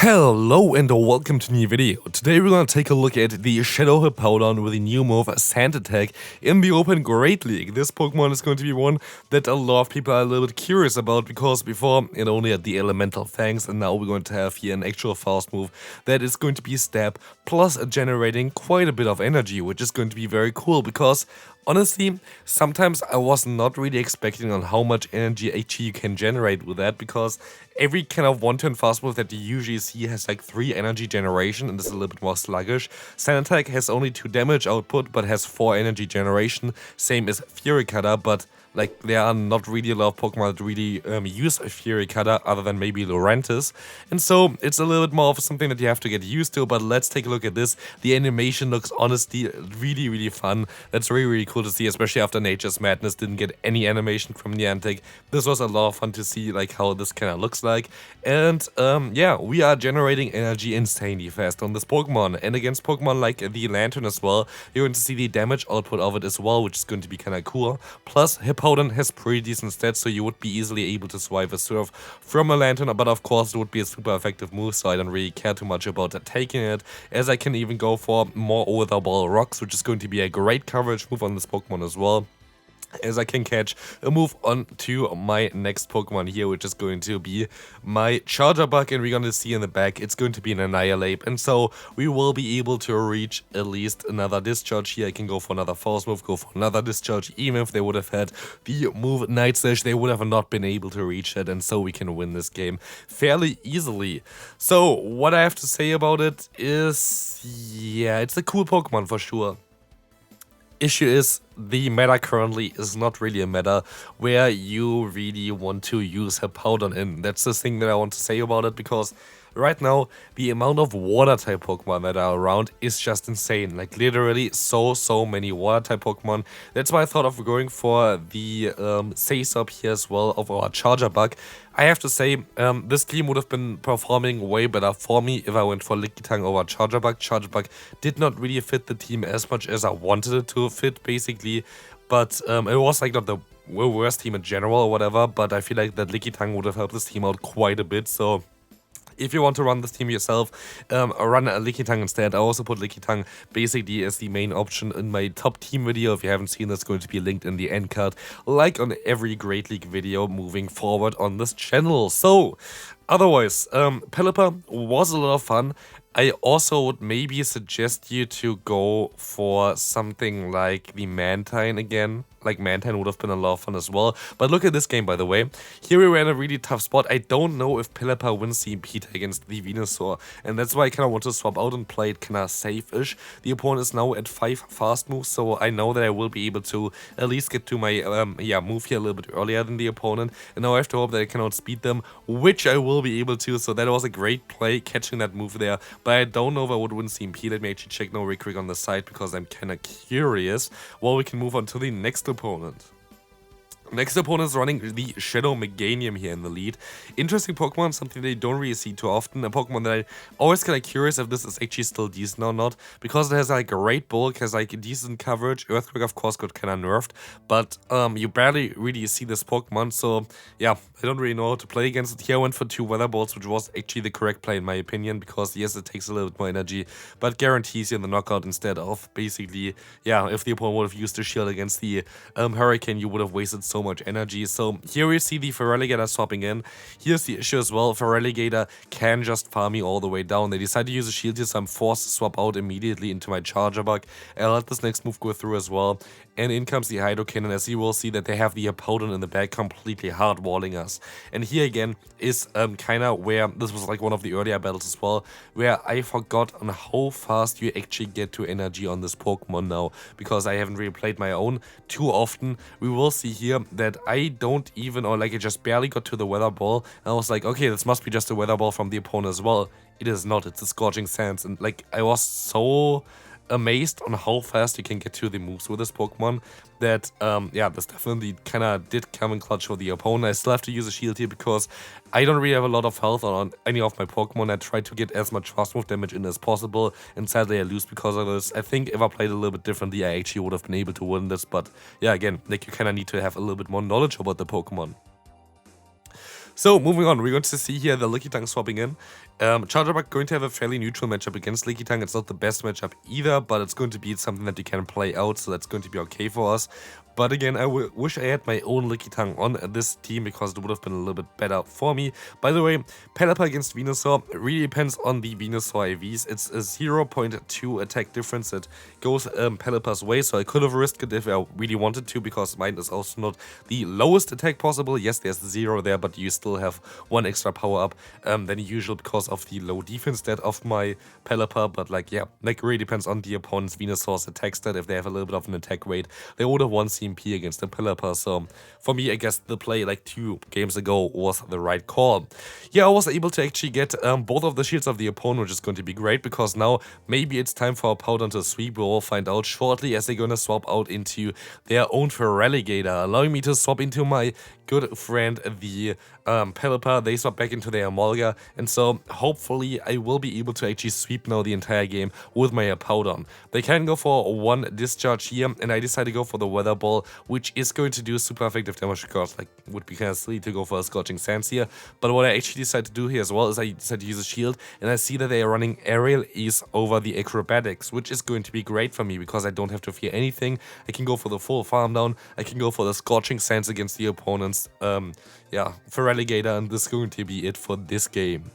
Hello and welcome to a new video. Today we're gonna take a look at the Shadow Hippowdon with the new move Sand Attack in the Open Great League. This Pokemon is going to be one that a lot of people are a little bit curious about because before it only had the Elemental Fangs, and now we're going to have here an actual fast move that is going to be Stab plus generating quite a bit of energy, which is going to be very cool because honestly, sometimes I was not really expecting on how much energy actually you can generate with that, because every kind of one-turn fast move that you usually see has like 3 energy generation and is a little bit more sluggish. Sand Attack has only 2 damage output but has 4 energy generation, same as Fury Cutter, but like there are not really a lot of Pokemon that really use a Fury Cutter other than maybe Lurantis, and so it's a little bit more of something that you have to get used to. But let's take a look at this. The animation looks honestly really fun. That's really cool to see, especially after Nature's Madness didn't get any animation from Niantic. This was a lot of fun to see like how this kind of looks like, and yeah, we are generating energy insanely fast on this Pokemon, and against Pokemon like the Lantern as well, you're going to see the damage output of it as well, which is going to be kind of cool. Plus Hippowdon has pretty decent stats, so you would be easily able to swipe a Surf from a Lantern, but of course it would be a super effective move, so I don't really care too much about taking it, as I can even go for more over the ball Rocks, which is going to be a great coverage move on this Pokemon as well, as I can catch a move on to my next Pokemon here, which is going to be my Charger Bug, and we're going to see in the back it's going to be an Annihilate, and so we will be able to reach at least another Discharge here. I can go for another Force move, go for another Discharge. Even if they would have had the move Night Slash, they would have not been able to reach it, and so we can win this game fairly easily. So what I have to say about it is, yeah, it's a cool Pokemon for sure. Issue is the meta currently is not really a meta where you really want to use Hippowdon in. That's the thing that I want to say about it, because right now the amount of water type Pokemon that are around is just insane. Like literally so many water type Pokemon. That's why I thought of going for the Say-Sop here as well of our Charger Bug. I have to say, this team would have been performing way better for me if I went for Lickitung over Charger Bug. Charger Bug did not really fit the team as much as I wanted it to fit, basically. But it was like not the worst team in general or whatever, but I feel like that Lickitung would have helped this team out quite a bit. So if you want to run this team yourself, run a Lickitung instead. I also put Lickitung basically as the main option in my top team video. If you haven't seen, that's going to be linked in the end card, like on every Great League video moving forward on this channel. So, otherwise, Pelipper was a lot of fun. I also would maybe suggest you to go for something like the Mantine again. Like Mantine would have been a lot of fun as well. But look at this game, by the way. Here we were in a really tough spot. I don't know if Pelipper wins the Impede against the Venusaur, and that's why I kind of want to swap out and play it kind of safe-ish. The opponent is now at 5 fast moves, so I know that I will be able to at least get to my move here a little bit earlier than the opponent. And now I have to hope that I can outspeed them, which I will be able to. So that was a great play, catching that move there. But I don't know if I would win the Impede. Let me actually check now real quick on the side, because I'm kind of curious. Well, we can move on to the next opponent. Next opponent is running the Shadow Meganium here in the lead. Interesting Pokemon, something that you don't really see too often. A Pokemon that I always kind of curious if this is actually still decent or not, because it has like a great bulk, has like a decent coverage. Earthquake of course got kind of nerfed, but you barely really see this Pokemon, so yeah, I don't really know how to play against it. Here I went for 2 Weather Balls, which was actually the correct play in my opinion, because yes, it takes a little bit more energy, but guarantees you the knockout instead of basically, yeah, if the opponent would have used the shield against the Hurricane, you would have wasted so much energy. So here we see the Feraligatr swapping in. Here's the issue as well. Feraligatr can just farm me all the way down. They decide to use a shield here, so I'm forced to swap out immediately into my Charger Bug. I'll let this next move go through as well. And in comes the Hydro Cannon, as you will see that they have the Hippowdon in the back completely hardwalling us. And here again is kind of where, this was like one of the earlier battles as well, where I forgot on how fast you actually get to energy on this Pokemon now, because I haven't really played my own too often. We will see here that I don't even, or like I just barely got to the Weather Ball. And I was like, okay, this must be just a Weather Ball from the opponent as well. It is not, it's a Scorching Sands. And like, I was so amazed on how fast you can get to the moves with this Pokemon that, yeah, this definitely kind of did come in clutch for the opponent. I still have to use a shield here because I don't really have a lot of health on any of my Pokemon. I try to get as much fast move damage in as possible, and sadly I lose because of this. I think if I played a little bit differently, I actually would have been able to win this, but yeah, again, like you kind of need to have a little bit more knowledge about the Pokemon. So moving on, we're going to see here the LilyNiRiain swapping in. Charjabug going to have a fairly neutral matchup against LilyNiRiain. It's not the best matchup either, but it's going to be something that you can play out, so that's going to be okay for us. But again, I wish I had my own LilyNiRiain on this team because it would have been a little bit better for me. By the way, Pelipper against Venusaur really depends on the Venusaur IVs. It's a 0.2 attack difference that goes Pelipper's way, so I could have risked it if I really wanted to because mine is also not the lowest attack possible. Yes, there's 0 there, but you still have 1 extra power up than usual because of the low defense stat of my Pelipper. But like, yeah, like really depends on the opponent's Venusaur's attack stat. If they have a little bit of an attack weight, they would have won CMP against the Pelipper. So for me, I guess the play like 2 games ago was the right call. Yeah, I was able to actually get both of the shields of the opponent, which is going to be great because now maybe it's time for Hippowdon to sweep. We'll find out shortly as they're going to swap out into their own Feraligatr, allowing me to swap into my good friend the Pelipper. They swap back into their Emolga, and so hopefully I will be able to actually sweep now the entire game with my Hippowdon. They can go for 1 discharge here, and I decided to go for the Weather Ball, which is going to do super effective damage because like would be kind of silly to go for a Scorching Sands here. But what I actually decided to do here as well is I decided to use a shield, and I see that they are running Aerial Ace over the Acrobatics, which is going to be great for me because I don't have to fear anything. I can go for the full farm down, I can go for the Scorching Sands against the opponent's Feraligatr, and this is going to be it for this game.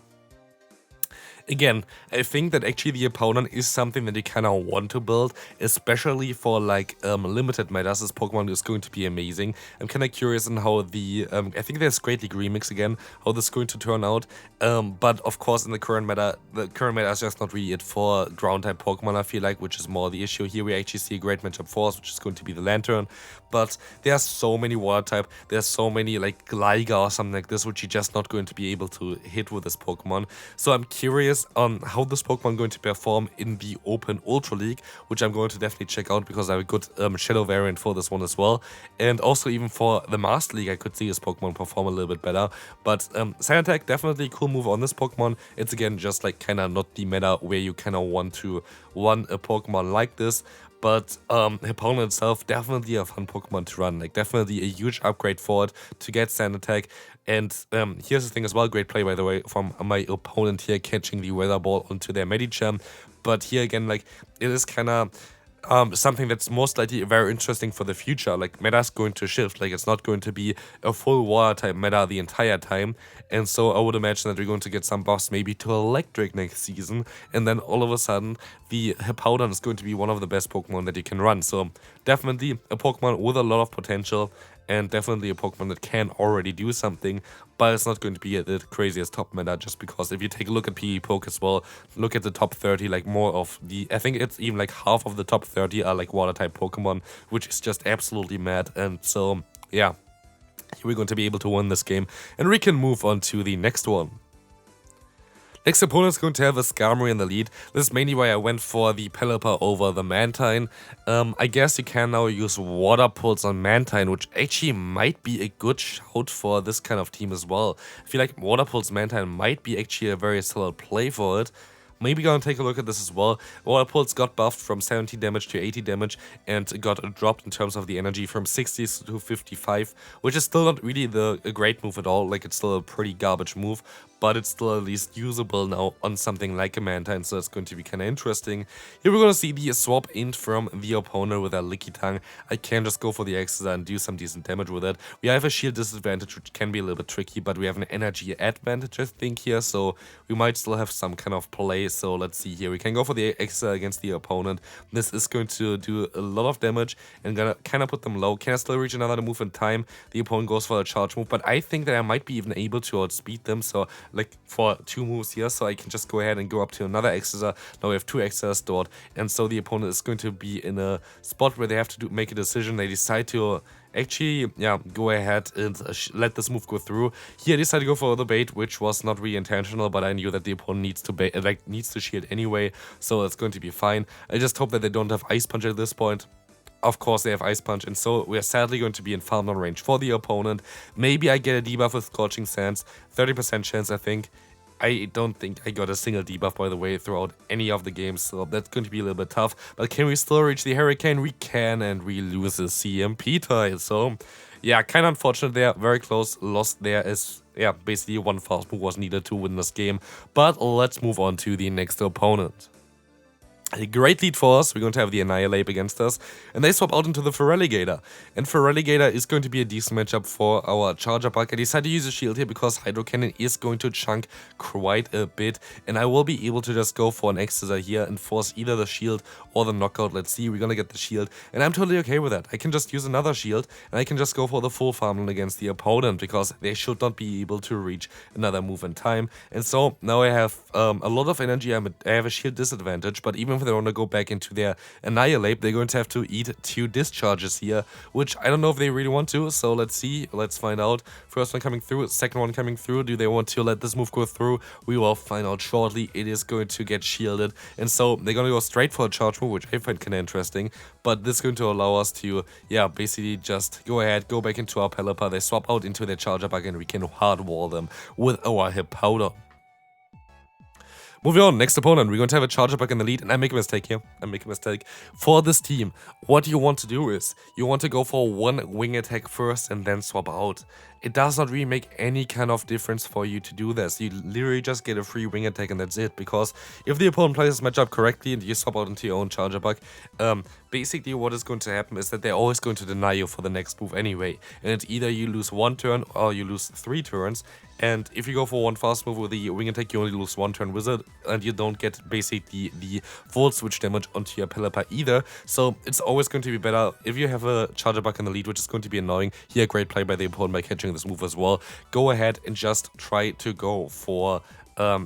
Again, I think that actually the Hippowdon is something that you kind of want to build, especially for like limited metas. This Pokemon is going to be amazing. I'm kind of curious on how the, I think there's Great League Remix again, how this is going to turn out. But of course in the current meta is just not really it for ground type Pokemon, I feel like, which is more the issue. Here we actually see a great matchup for us, which is going to be the Lantern. But there's so many water type, there's so many like Gligar or something like this, which you're just not going to be able to hit with this Pokemon. So I'm curious on how this Pokemon is going to perform in the Open Ultra League, which I'm going to definitely check out because I have a good Shadow variant for this one as well. And also even for the Master League, I could see this Pokemon perform a little bit better. But Sand Attack, definitely a cool move on this Pokemon. It's again just like kind of not the meta where you kind of want to run a Pokemon like this. But Hippowdon itself, definitely a fun Pokemon to run. Like, definitely a huge upgrade for it to get Sand Attack. And here's the thing as well, great play, by the way, from my opponent here, catching the Weather Ball onto their Medicham. But here again, like, it is kind of something that's most likely very interesting for the future. Like, meta's going to shift. Like, it's not going to be a full water type meta the entire time. And so I would imagine that we're going to get some buffs maybe to electric next season. And then all of a sudden, the Hippowdon is going to be one of the best Pokemon that you can run. So definitely a Pokemon with a lot of potential. And definitely a Pokemon that can already do something, but it's not going to be the craziest top meta, just because if you take a look at PE Poke as well, look at the top 30, like more of the, I think it's even like half of the top 30 are like water type Pokemon, which is just absolutely mad. And so, yeah, we're going to be able to win this game, and we can move on to the next one. Next opponent is going to have a Skarmory in the lead. This is mainly why I went for the Pelipper over the Mantine. I guess you can now use Water Pulse on Mantine, which actually might be a good shout for this kind of team as well. I feel like Water Pulse Mantine might be actually a very solid play for it. Maybe gonna take a look at this as well. Water Pulse got buffed from 70 damage to 80 damage and got dropped in terms of the energy from 60 to 55, which is still not really a great move at all. Like, it's still a pretty garbage move, but it's still at least usable now on something like a Mantine, so it's going to be kind of interesting. Here we're going to see the swap in from the opponent with a LilyNiRiain. I can just go for the Exeter and do some decent damage with it. We have a shield disadvantage, which can be a little bit tricky, but we have an energy advantage, I think, here, so we might still have some kind of play. So let's see here. We can go for the Exeter against the opponent. This is going to do a lot of damage and gonna kind of put them low. Can I still reach another move in time? The opponent goes for a charge move, but I think that I might be even able to outspeed them, so like for 2 moves here, so I can just go ahead and go up to another Exeter. Now we have 2 Exeter stored, and so the opponent is going to be in a spot where they have to make a decision. They decide to actually, yeah, go ahead and let this move go through. Here I decided to go for the bait, which was not really intentional, but I knew that the opponent needs to needs to shield anyway, so it's going to be fine. I just hope that they don't have Ice Punch at this point. Of course they have Ice Punch, and so we are sadly going to be in farm down range for the opponent. Maybe I get a debuff with Scorching Sands, 30% chance I think. I don't think I got a single debuff, by the way, throughout any of the games, so that's going to be a little bit tough. But can we still reach the Hurricane? We can, and we lose the CMP tile. So, yeah, kind of unfortunate there. Very close. Lost there as yeah, basically one fast move was needed to win this game. But let's move on to the next opponent. A great lead for us. We're going to have the Annihilate against us, and they swap out into the Feraligatr. And Feraligatr is going to be a decent matchup for our Charger Bug. I decided to use a shield here because Hydro Cannon is going to chunk quite a bit, and I will be able to just go for an Exeter here and force either the shield or the knockout. Let's see, we're gonna get the shield, and I'm totally okay with that. I can just use another shield, and I can just go for the full farmland against the opponent because they should not be able to reach another move in time. And so now I have a lot of energy. I have a shield disadvantage, but even if they want to go back into their Annihilate, they're going to have to eat 2 discharges here, which I don't know if they really want to, so let's see, let's find out. First one coming through, second one coming through. Do they want to let this move go through? We will find out shortly. It is going to get shielded, and so they're going to go straight for a charge move, which I find kind of interesting, but this is going to allow us to, yeah, basically just go ahead, go back into our Pelipper. They swap out into their Charger Bug, and we can hardwall them with our Hippowdon. Moving on, next opponent, we're going to have a Charger Bug in the lead, and I make a mistake here. I make a mistake. For this team, what you want to do is, you want to go for one wing attack first and then swap out. It does not really make any kind of difference for you to do this. You literally just get a free wing attack and that's it. Because if the opponent plays this matchup correctly and you swap out into your own Charger Bug, basically what is going to happen is that they're always going to deny you for the next move anyway. And it's either you lose 1 turn or you lose 3 turns. And if you go for one fast move with the wing attack, you only lose 1 turn with it, and you don't get basically the full switch damage onto your Pelipper either. So it's always going to be better if you have a Charger Bug in the lead, which is going to be annoying. Here, great play by the opponent by catching this move as well. Go ahead and just try to go for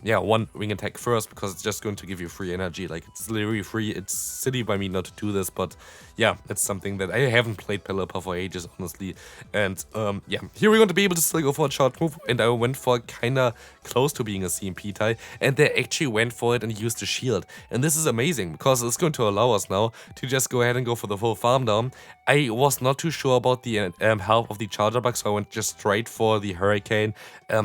yeah, one wing attack first, because it's just going to give you free energy. Like, it's literally free. It's silly by me not to do this, but yeah, it's something that I haven't played Pelipper for ages, honestly. And yeah, here we're going to be able to still go for a charge move, and I went for kinda close to being a CMP tie, and they actually went for it and used the shield. And this is amazing, because it's going to allow us now to just go ahead and go for the full farm down. I was not too sure about the health of the Charger Bug, so I went just straight for the Hurricane.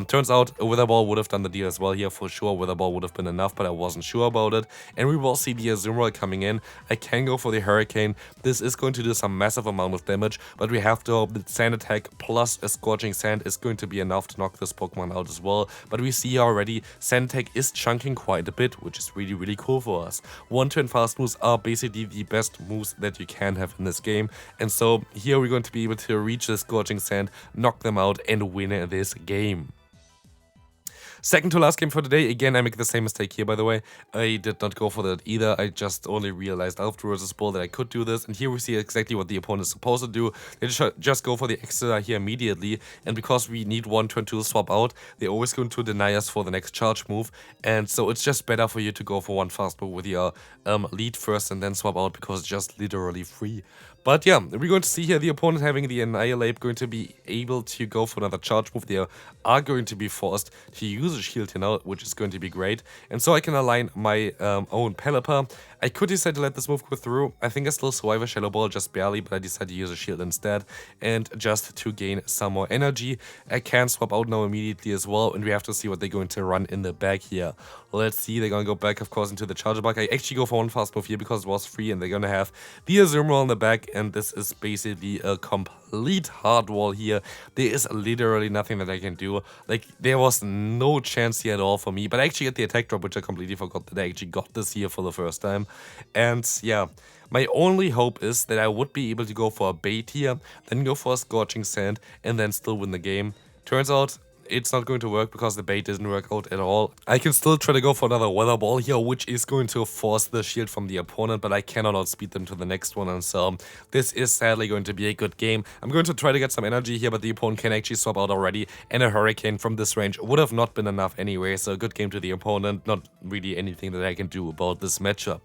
Turns out a Wither Ball would have done the deal as well here for sure. Wither Ball would have been enough, but I wasn't sure about it. And we will see the Azumarill coming in. I can go for the Hurricane. This is going to do some massive amount of damage, but we have to hope that Sand Attack plus a Scorching Sand is going to be enough to knock this Pokemon out as well. But we see already Sand Attack is chunking quite a bit, which is really, really cool for us. 1-turn fast moves are basically the best moves that you can have in this game. And so here we're going to be able to reach the Scorching Sand, knock them out, and win this game. Second to last game for today. Again, I make the same mistake here, by the way. I did not go for that either. I just only realized afterwards as well that I could do this. And here we see exactly what the opponent is supposed to do. They just go for the Exeter here immediately. And because we need 1 turn to swap out, they're always going to deny us for the next charge move. And so it's just better for you to go for one fast move with your lead first and then swap out, because it's just literally free. But yeah, we're going to see here the opponent having the Annihilate, going to be able to go for another charge move. They are going to be forced to use a shield here now, which is going to be great. And so I can align my own Pelipper. I could decide to let this move go through. I think I still survive a Shadow Ball, just barely, but I decided to use a shield instead. And just to gain some more energy, I can swap out now immediately as well. And we have to see what they're going to run in the back here. Let's see, they're going to go back, of course, into the Charger Bug. I actually go for one fast move here because it was free, and they're going to have the Azumarill in the back, and this is basically a complete hard wall here. There is literally nothing that I can do. Like, there was no chance here at all for me, but I actually get the attack drop, which I completely forgot that I actually got this here for the first time. And yeah, my only hope is that I would be able to go for a bait here, then go for a Scorching Sand, and then still win the game. Turns out it's not going to work because the bait doesn't work out at all. I can still try to go for another Weather Ball here, which is going to force the shield from the opponent, but I cannot outspeed them to the next one, and so this is sadly going to be a good game. I'm going to try to get some energy here, but the opponent can actually swap out already, and a Hurricane from this range would have not been enough anyway, so a good game to the opponent. Not really anything that I can do about this matchup.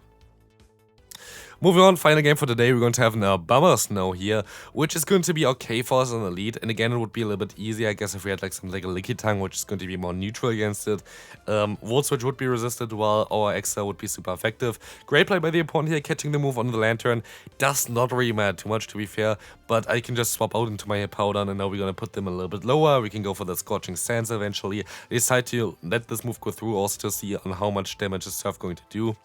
Moving on, final game for today, we're going to have a Bummer Snow here, which is going to be okay for us in the lead. And again, it would be a little bit easier, I guess, if we had like something like a Lickitung, which is going to be more neutral against it. Volt Switch would be resisted, while our Extra would be super effective. Great play by the opponent here, catching the move on the Lantern. Does not really matter too much, to be fair, but I can just swap out into my Hippowdon, and now we're going to put them a little bit lower. We can go for the Scorching Sands eventually. I decide to let this move go through also to see on how much damage is Surf going to do.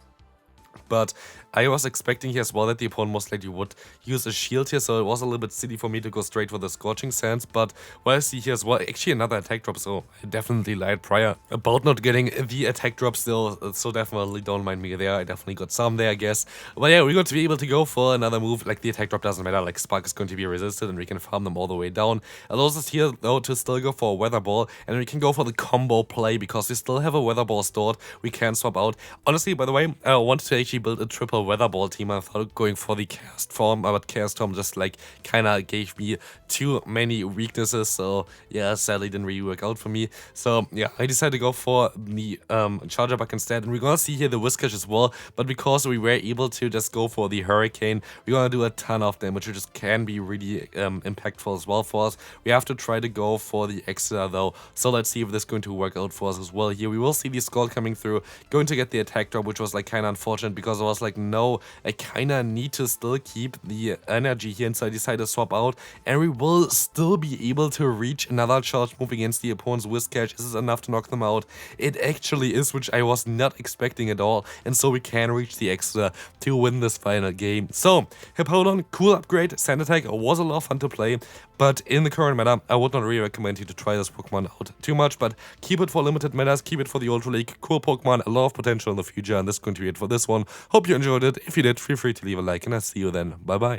But I was expecting here as well that the opponent most likely would use a shield here, so it was a little bit silly for me to go straight for the Scorching Sands. But what I see here as well, actually another attack drop, so I definitely lied prior about not getting the attack drop still, so definitely don't mind me there. I definitely got some there, I guess. But yeah, we're going to be able to go for another move. Like, the attack drop doesn't matter, like Spark is going to be resisted and we can farm them all the way down. Allows us here though to still go for a Weather Ball, and we can go for the combo play because we still have a Weather Ball stored. We can swap out. Honestly, by the way, I wanted to actually build a triple Weather Ball team. I thought going for the Cast Form, but Cast Form just like kinda gave me too many weaknesses, so yeah, sadly didn't really work out for me. So yeah, I decided to go for the Charger Bug instead, and we're gonna see here the Whiscash as well, but because we were able to just go for the Hurricane, we're gonna do a ton of damage, which just can be really impactful as well for us. We have to try to go for the Exeter though, so let's see if this is going to work out for us as well. Here we will see the Skull coming through, going to get the attack drop, which was like kinda unfortunate because I was like, no, I kinda need to still keep the energy here, and so I decided to swap out, and we will still be able to reach another charge move against the opponent's Whiscash. Is this enough to knock them out? It actually is, which I was not expecting at all, and so we can reach the Exeter to win this final game. So, Hippowdon, cool upgrade. Sand Attack was a lot of fun to play, but in the current meta, I would not really recommend you to try this Pokemon out too much, but keep it for limited metas, keep it for the Ultra League. Cool Pokemon, a lot of potential in the future, and this is going to be it for this one. Hope you enjoyed it. If you did, feel free to leave a like, and I'll see you then. Bye bye.